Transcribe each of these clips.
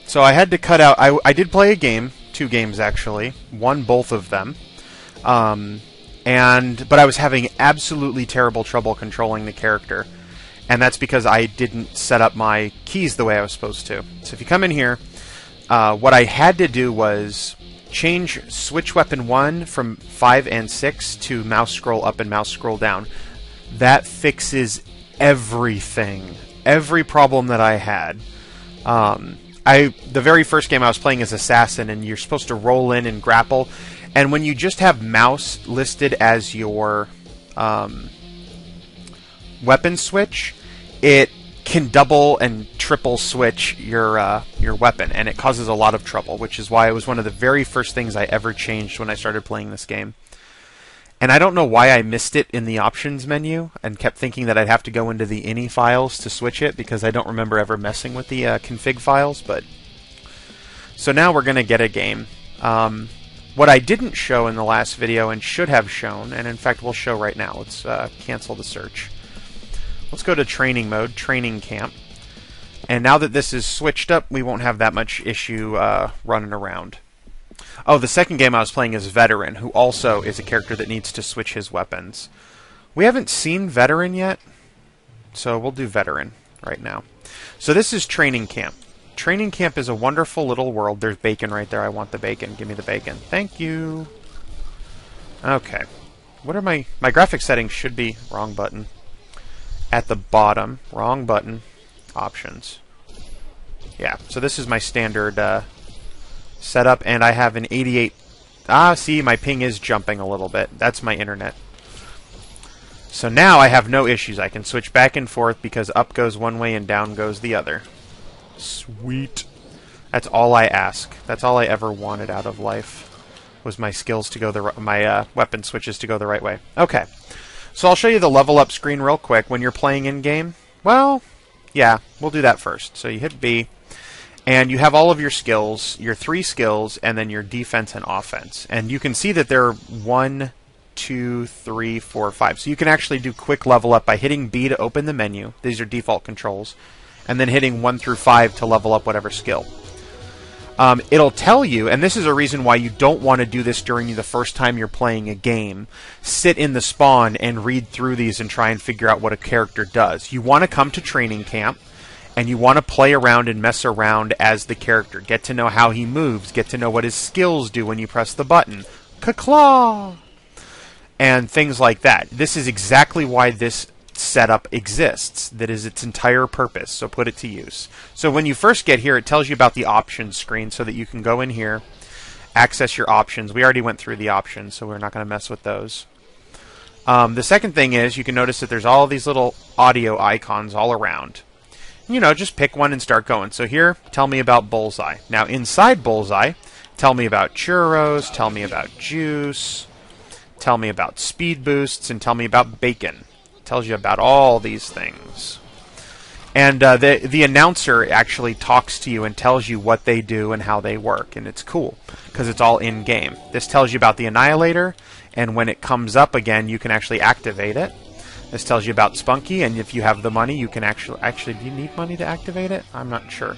So I had to cut out... I did play a game, 2 games actually, won both of them. But I was having absolutely terrible trouble controlling the character. And that's because I didn't set up my keys the way I was supposed to. So if you come in here, what I had to do was change switch weapon 1 from 5 and 6 to mouse scroll up and mouse scroll down. That fixes everything. Every problem that I had. The very first game I was playing as Assassin, and you're supposed to roll in and grapple. And when you just have mouse listed as your weapon switch, it can double and triple switch your weapon, and it causes a lot of trouble, which is why it was one of the very first things I ever changed when I started playing this game. And I don't know why I missed it in the options menu and kept thinking that I'd have to go into the ini files to switch it, because I don't remember ever messing with the config files. But so now we're going to get a game. What I didn't show in the last video and should have shown, and in fact we'll show right now. Let's cancel the search. Let's go to training mode, training camp. And now that this is switched up, we won't have that much issue running around. Oh, the second game I was playing is Veteran, who also is a character that needs to switch his weapons. We haven't seen Veteran yet, so we'll do Veteran right now. So this is training camp. Training camp is a wonderful little world. There's bacon right there. I want the bacon. Give me the bacon. Thank you. Okay. What are my graphic settings? Should be wrong button. At the bottom, wrong button, options. Yeah, so this is my standard setup, and I have an 88. See, my ping is jumping a little bit. That's my internet. So now I have no issues. I can switch back and forth because up goes one way and down goes the other. Sweet. That's all I ask. That's all I ever wanted out of life, was my skills to go my weapon switches to go the right way. Okay. So I'll show you the level up screen real quick when you're playing in-game. Well, yeah, we'll do that first. So you hit B, and you have all of your skills, your 3 skills, and then your defense and offense. And you can see that there are 1, 2, 3, 4, 5. So you can actually do quick level up by hitting B to open the menu. These are default controls. And then hitting 1 through 5 to level up whatever skill. It'll tell you, and this is a reason why you don't want to do this during the first time you're playing a game. Sit in the spawn and read through these and try and figure out what a character does. You want to come to training camp, and you want to play around and mess around as the character. Get to know how he moves. Get to know what his skills do when you press the button. Ka-claw! And things like that. This is exactly why this setup exists. That is its entire purpose, so put it to use. So when you first get here, it tells you about the options screen so that you can go in here, access your options. We already went through the options, so we're not going to mess with those. The second thing is you can notice that there's all these little audio icons all around. You know, just pick one and start going. So here, tell me about Bullseye. Now inside Bullseye, tell me about churros, tell me about juice, tell me about speed boosts, and tell me about bacon. Tells you about all these things. And the announcer actually talks to you and tells you what they do and how they work, and it's cool because it's all in game. This tells you about the Annihilator, and when it comes up again you can actually activate it. This tells you about Spunky, and if you have the money you can actually do you need money to activate it? I'm not sure.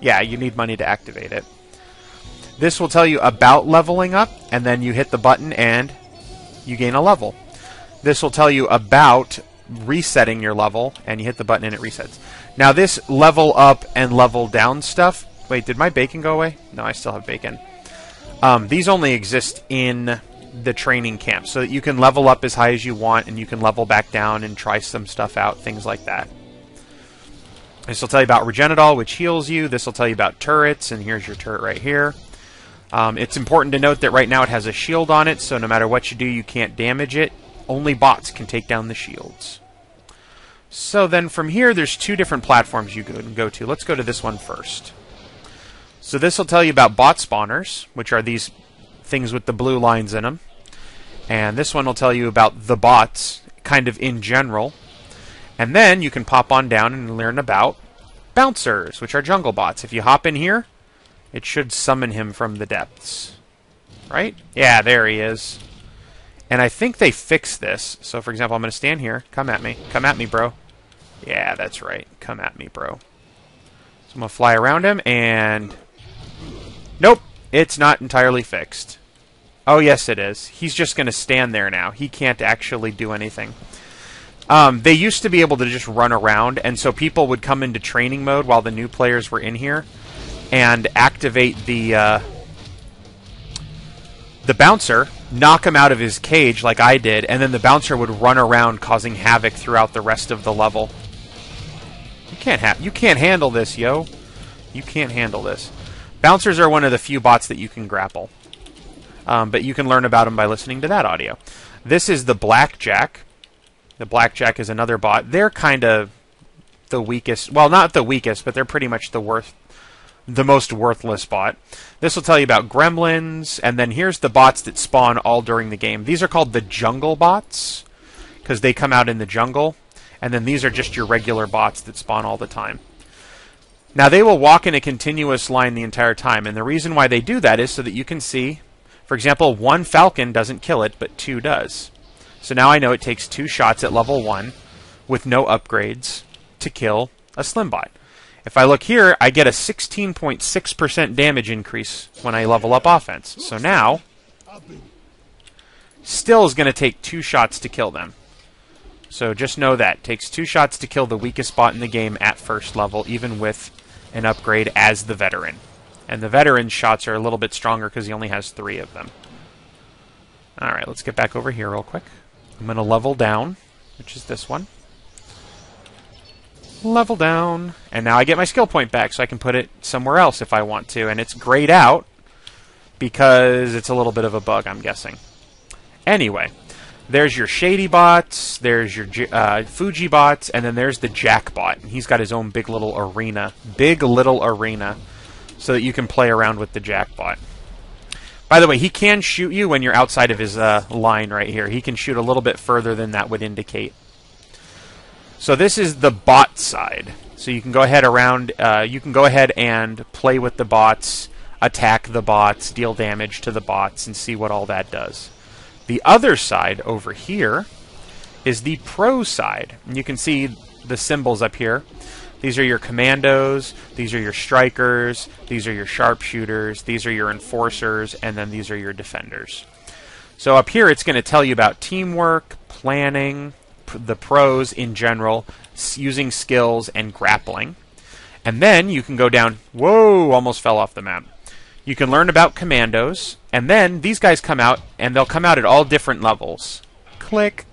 Yeah, you need money to activate it. This will tell you about leveling up, and then you hit the button and you gain a level. This will tell you about resetting your level, and you hit the button and it resets. Now this level up and level down stuff... Wait, did my bacon go away? No, I still have bacon. These only exist in the training camp, so that you can level up as high as you want, and you can level back down and try some stuff out, things like that. This will tell you about Regenadol, which heals you. This will tell you about turrets, and here's your turret right here. It's important to note that right now it has a shield on it, so no matter what you do, you can't damage it. Only bots can take down the shields. So then from here, there's 2 different platforms you can go to. Let's go to this one first. So this will tell you about bot spawners, which are these things with the blue lines in them. And this one will tell you about the bots, kind of in general. And then you can pop on down and learn about bouncers, which are jungle bots. If you hop in here, it should summon him from the depths. Right? Yeah, there he is. And I think they fixed this. So, for example, I'm going to stand here. Come at me. Come at me, bro. Yeah, that's right. Come at me, bro. So I'm going to fly around him, and Nope, it's not entirely fixed. Oh, yes, it is. He's just going to stand there now. He can't actually do anything. They used to be able to just run around, and so people would come into training mode while the new players were in here and activate the bouncer, knock him out of his cage like I did, and then the bouncer would run around causing havoc throughout the rest of the level. You can't handle this, yo. You can't handle this. Bouncers are one of the few bots that you can grapple. But you can learn about them by listening to that audio. This is the Blackjack. The Blackjack is another bot. They're kind of the weakest. Well, not the weakest, but they're pretty much the most worthless bot. This will tell you about gremlins, and then here's the bots that spawn all during the game. These are called the jungle bots, because they come out in the jungle, and then these are just your regular bots that spawn all the time. Now, they will walk in a continuous line the entire time, and the reason why they do that is so that you can see, for example, 1 falcon doesn't kill it, but 2 does. So now I know it takes 2 shots at level 1 with no upgrades to kill a slim bot. If I look here, I get a 16.6% damage increase when I level up offense. So now, still is going to take 2 shots to kill them. So just know that. It takes 2 shots to kill the weakest bot in the game at first level, even with an upgrade as the veteran. And the veteran's shots are a little bit stronger because he only has 3 of them. Alright, let's get back over here real quick. I'm going to level down, which is this one. Level down. And now I get my skill point back, so I can put it somewhere else if I want to. And it's grayed out because it's a little bit of a bug, I'm guessing. Anyway, there's your Shady bots, there's your Fuji bots, and then there's the Jack bot. And he's got his own big little arena. Big little arena. So that you can play around with the Jack bot. By the way, he can shoot you when you're outside of his line right here. He can shoot a little bit further than that would indicate. So this is the bot side. So you can go ahead and play with the bots, attack the bots, deal damage to the bots, and see what all that does. The other side over here is the pro side. And you can see the symbols up here. These are your commandos, these are your strikers, these are your sharpshooters, these are your enforcers, and then these are your defenders. So up here it's going to tell you about teamwork, planning, the pros in general, using skills, and grappling. And then you can go down, whoa, almost fell off the map. You can learn about commandos, and then these guys come out, and they'll come out at all different levels. Click.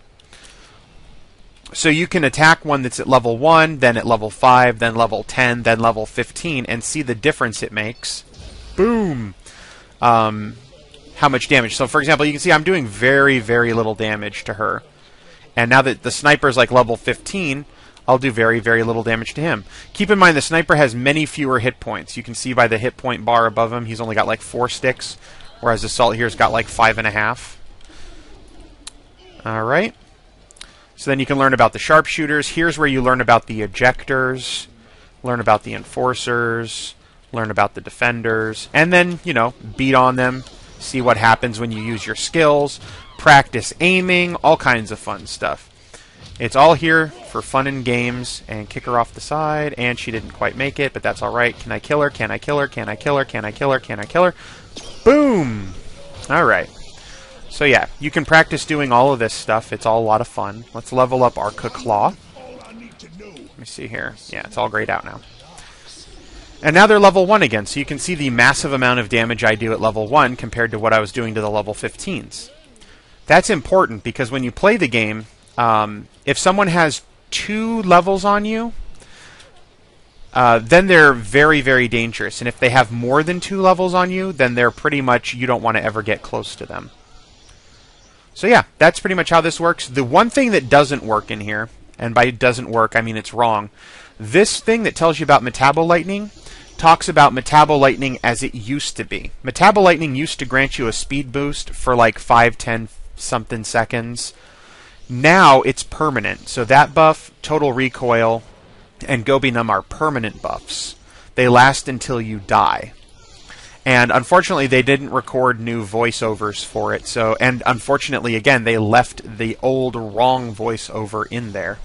So you can attack one that's at level 1, then at level 5, then level 10, then level 15, and see the difference it makes. Boom! How much damage. So for example, you can see I'm doing very, very little damage to her. And now that the sniper's like level 15, I'll do very, very little damage to him. Keep in mind the sniper has many fewer hit points. You can see by the hit point bar above him, he's only got like 4 sticks, whereas Assault here's got like 5.5. Alright. So then you can learn about the sharpshooters. Here's where you learn about the ejectors, learn about the enforcers, learn about the defenders, and then, you know, beat on them, see what happens when you use your skills, practice aiming, all kinds of fun stuff. It's all here for fun and games, and kick her off the side, and she didn't quite make it, but that's alright. Can I kill her? Can I kill her? Can I kill her? Can I kill her? Can I kill her? Boom! Alright. So yeah, you can practice doing all of this stuff. It's all a lot of fun. Let's level up our Claw. Let me see here. Yeah, it's all grayed out now. And now they're level 1 again, so you can see the massive amount of damage I do at level 1 compared to what I was doing to the level 15s. That's important because when you play the game, if someone has 2 levels on you, then they're very, very dangerous. And if they have more than 2 levels on you, then they're pretty much, you don't want to ever get close to them. So yeah, that's pretty much how this works. The one thing that doesn't work in here, and by doesn't work, I mean it's wrong, this thing that tells you about Metabolightning talks about Metabolightning as it used to be. Metabolightning used to grant you a speed boost for like 5, 10 something seconds. Now it's permanent. So that buff, Total Recoil, and Gobi Numb are permanent buffs. They last until you die. And unfortunately, they didn't record new voiceovers for it. So, and unfortunately, again, they left the old wrong voiceover in there.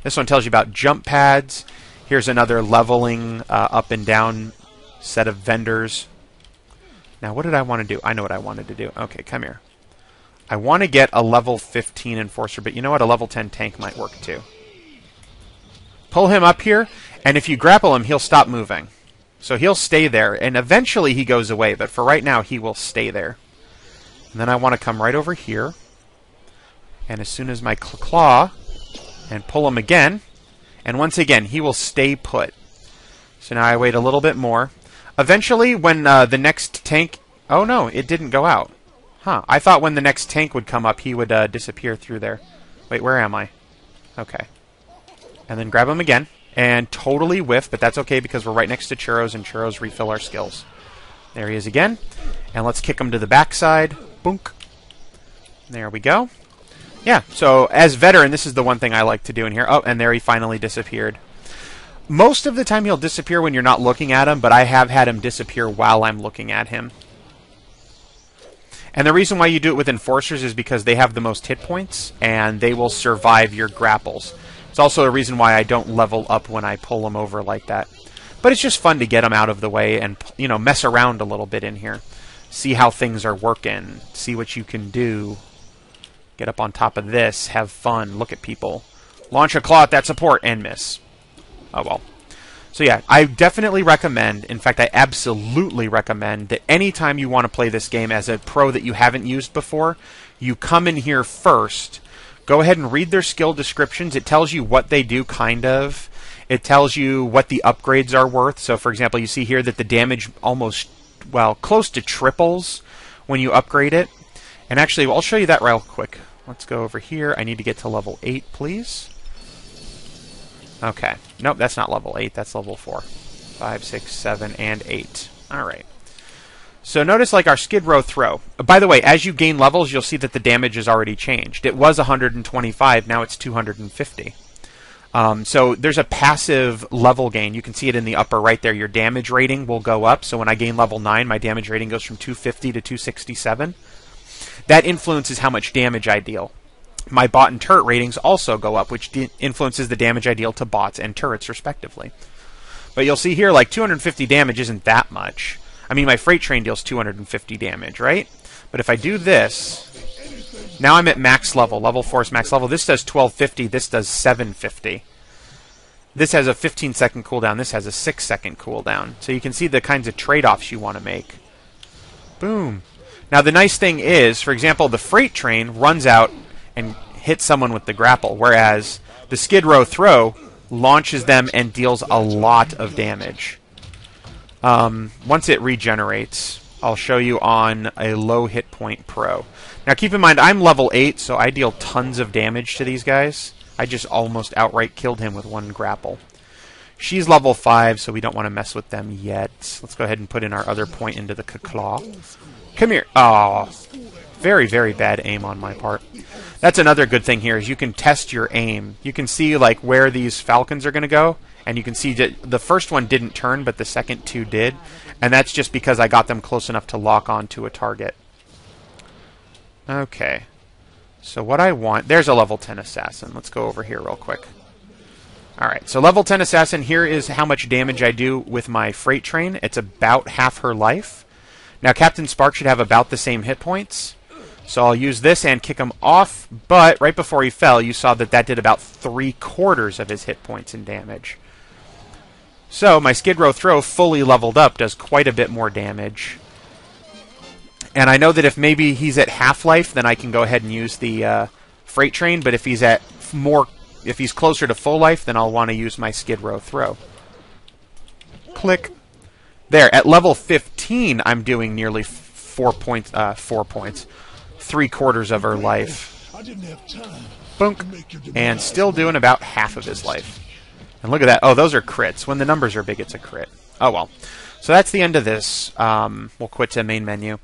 This one tells you about jump pads. Here's another leveling up and down set of vendors. Now, what did I want to do? I know what I wanted to do. Okay, come here. I want to get a level 15 Enforcer, but you know what? A level 10 tank might work too. Pull him up here, and if you grapple him, he'll stop moving. So he'll stay there, and eventually he goes away, but for right now, he will stay there. And then I want to come right over here, and as soon as my claw, and pull him again, and once again, he will stay put. So now I wait a little bit more. Eventually, when the next tank... Oh, no, it didn't go out. Huh. I thought when the next tank would come up, he would disappear through there. Wait, where am I? Okay. And then grab him again. And totally whiff, but that's okay because we're right next to Churros, and Churros refill our skills. There he is again. And let's kick him to the backside. Boonk. There we go. Yeah, so as veteran, this is the one thing I like to do in here. Oh, and there he finally disappeared. Most of the time he'll disappear when you're not looking at him, but I have had him disappear while I'm looking at him. And the reason why you do it with Enforcers is because they have the most hit points, and they will survive your grapples. It's also a reason why I don't level up when I pull them over like that. But it's just fun to get them out of the way and, you know, mess around a little bit in here. See how things are working. See what you can do. Get up on top of this. Have fun. Look at people. Launch a claw at that support and miss. Oh, well. So, yeah, I definitely recommend, in fact, I absolutely recommend that anytime you want to play this game as a pro that you haven't used before, you come in here first, go ahead and read their skill descriptions. It tells you what they do, kind of. It tells you what the upgrades are worth. So, for example, you see here that the damage almost, well, close to triples when you upgrade it. And actually, I'll show you that real quick. Let's go over here. I need to get to level 8, please. Okay. Nope, that's not level 8. That's level 4. 5, 6, 7, and 8. All right. So notice like our Skid Row throw. By the way, as you gain levels, you'll see that the damage has already changed. It was 125. Now it's 250. So there's a passive level gain. You can see it in the upper right there. Your damage rating will go up. So when I gain level 9, my damage rating goes from 250 to 267. That influences how much damage I deal. My bot and turret ratings also go up, which influences the damage I deal to bots and turrets, respectively. But you'll see here, like, 250 damage isn't that much. I mean, my freight train deals 250 damage, right? But if I do this, now I'm at max level. Level 4 is max level. This does 1250. This does 750. This has a 15-second cooldown. This has a 6-second cooldown. So you can see the kinds of trade-offs you want to make. Boom. Now, the nice thing is, for example, the freight train runs out and hits someone with the grapple, whereas the Skid Row throw launches them and deals a lot of damage. Once it regenerates, I'll show you on a low hit point pro. Now, keep in mind, I'm level 8, so I deal tons of damage to these guys. I just almost outright killed him with one grapple. She's level 5, so we don't want to mess with them yet. Let's go ahead and put in our other point into the claw. Come here. Oh, very, very bad aim on my part. That's another good thing here, is you can test your aim. You can see like where these falcons are going to go, and you can see that the first one didn't turn, but the second two did. And that's just because I got them close enough to lock onto a target. Okay. So what I want... There's a level 10 assassin. Let's go over here real quick. Alright, so level 10 assassin, here is how much damage I do with my freight train. It's about half her life. Now, Captain Spark should have about the same hit points. So I'll use this and kick him off, but right before he fell, you saw that that did about 3/4 of his hit points in damage. So my Skid Row throw, fully leveled up, does quite a bit more damage. And I know that if maybe he's at half-life, then I can go ahead and use the freight train, but if he's at if he's closer to full life, then I'll want to use my Skid Row throw. Click. There, at level 15, I'm doing nearly 4 points, 3/4 of her life. Bunk. And still doing about half of his life. And look at that. Oh, those are crits. When the numbers are big, it's a crit. Oh, well. So that's the end of this. We'll quit to main menu.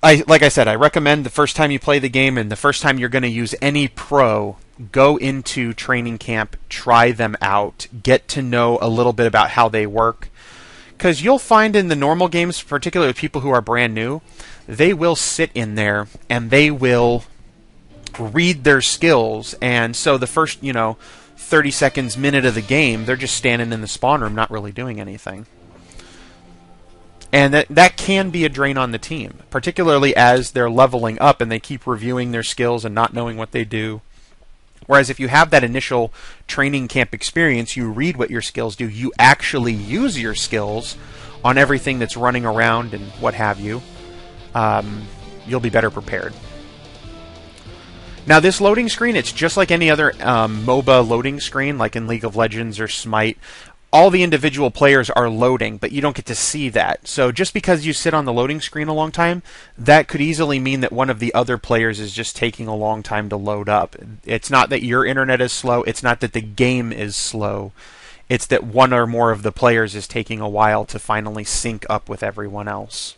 Like I said, I recommend the first time you play the game and the first time you're going to use any pro, go into training camp, try them out, get to know a little bit about how they work. Because you'll find in the normal games, particularly with people who are brand new, they will sit in there and they will read their skills. And so the first, 30 seconds, minute of the game, they're just standing in the spawn room not really doing anything. And that can be a drain on the team, particularly as they're leveling up and they keep reviewing their skills and not knowing what they do. Whereas if you have that initial training camp experience, you read what your skills do, you actually use your skills on everything that's running around and what have you, you'll be better prepared. Now this loading screen, it's just like any other MOBA loading screen, like in League of Legends or Smite. All the individual players are loading, but you don't get to see that. So just because you sit on the loading screen a long time, that could easily mean that one of the other players is just taking a long time to load up. It's not that your internet is slow, it's not that the game is slow. It's that one or more of the players is taking a while to finally sync up with everyone else.